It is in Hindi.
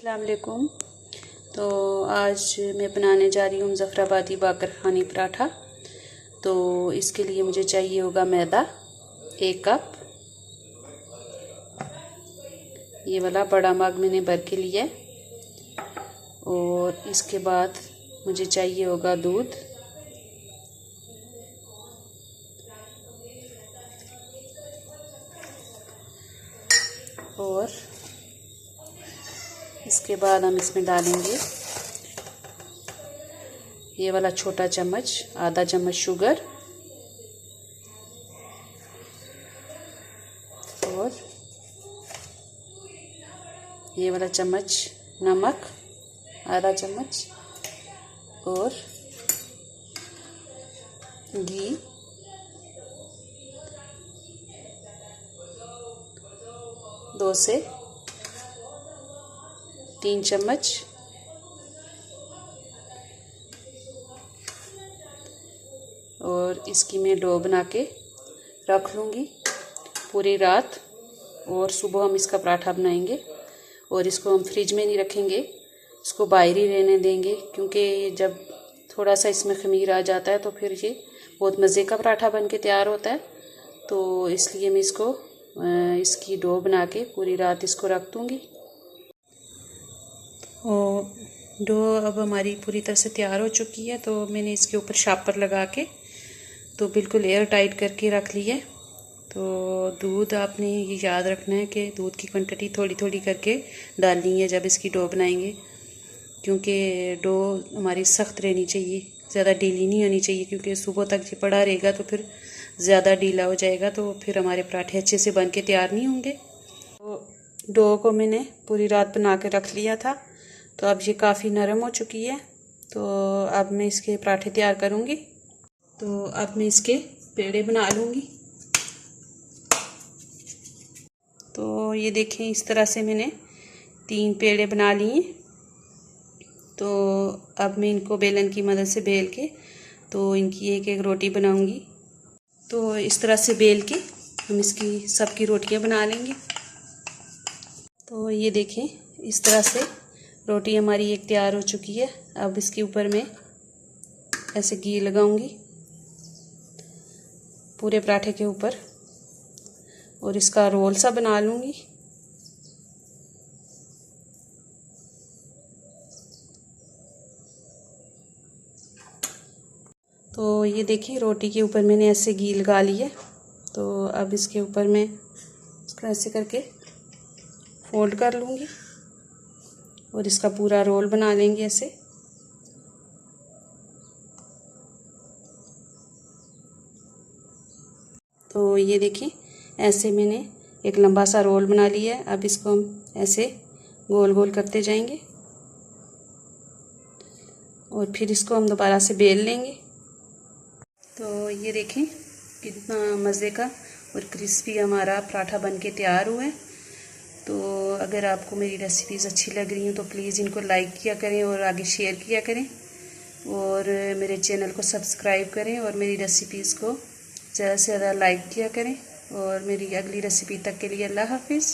अस्सलाम वालेकुम। तो आज मैं बनाने जा रही हूँ मुज़फ़्फ़राबादी बाकर ख़ानी पराठा। तो इसके लिए मुझे चाहिए होगा मैदा 1 कप। ये वाला बड़ा मग मैंने भर के लिया है। और इसके बाद मुझे चाहिए होगा दूध, और इसके बाद हम इसमें डालेंगे ये वाला छोटा चम्मच, आधा चम्मच शुगर, और ये वाला चम्मच नमक, आधा चम्मच, और घी, दो से 3 चम्मच, और इसकी मैं डो बना के रख लूँगी पूरी रात। और सुबह हम इसका पराठा बनाएंगे। और इसको हम फ्रिज में नहीं रखेंगे, इसको बाहर ही रहने देंगे, क्योंकि जब थोड़ा सा इसमें ख़मीर आ जाता है तो फिर ये बहुत मज़े का पराठा बन के तैयार होता है। तो इसलिए मैं इसकी डो बना के पूरी रात इसको रख दूँगी। और डो अब हमारी पूरी तरह से तैयार हो चुकी है। तो मैंने इसके ऊपर शापर लगा के तो बिल्कुल एयर टाइट करके रख ली है। तो दूध आपने ये याद रखना है कि दूध की क्वांटिटी थोड़ी थोड़ी करके डालनी है जब इसकी डो बनाएंगे, क्योंकि डो हमारी सख्त रहनी चाहिए, ज़्यादा ढीली नहीं होनी चाहिए, क्योंकि सुबह तक ये पड़ा रहेगा तो फिर ज़्यादा ढीला हो जाएगा, तो फिर हमारे पराठे अच्छे से बन के तैयार नहीं होंगे। तो डो को मैंने पूरी रात बना के रख लिया था। तो अब ये काफ़ी नरम हो चुकी है। तो अब मैं इसके पराठे तैयार करूँगी। तो अब मैं इसके पेड़े बना लूँगी। तो ये देखें, इस तरह से मैंने 3 पेड़े बना लिए। तो अब मैं इनको बेलन की मदद से बेल के तो इनकी एक एक रोटी बनाऊँगी। तो इस तरह से बेल के हम इसकी सबकी रोटियां बना लेंगे। तो ये देखें, इस तरह से रोटी हमारी एक तैयार हो चुकी है। अब इसके ऊपर मैं ऐसे घी लगाऊंगी पूरे पराठे के ऊपर, और इसका रोल सा बना लूँगी। तो ये देखिए, रोटी के ऊपर मैंने ऐसे घी लगा लिया। तो अब इसके ऊपर मैं इसको ऐसे करके फोल्ड कर लूँगी और इसका पूरा रोल बना लेंगे ऐसे। तो ये देखिए, ऐसे मैंने एक लंबा सा रोल बना लिया है। अब इसको हम ऐसे गोल गोल करते जाएंगे और फिर इसको हम दोबारा से बेल लेंगे। तो ये देखें, कितना मज़े का और क्रिस्पी हमारा पराठा बन के तैयार हुआ है। तो अगर आपको मेरी रेसिपीज़ अच्छी लग रही हैं तो प्लीज़ इनको लाइक किया करें और आगे शेयर किया करें, और मेरे चैनल को सब्सक्राइब करें, और मेरी रेसिपीज़ को ज़्यादा से ज़्यादा लाइक किया करें। और मेरी अगली रेसिपी तक के लिए अल्लाह हाफिज़।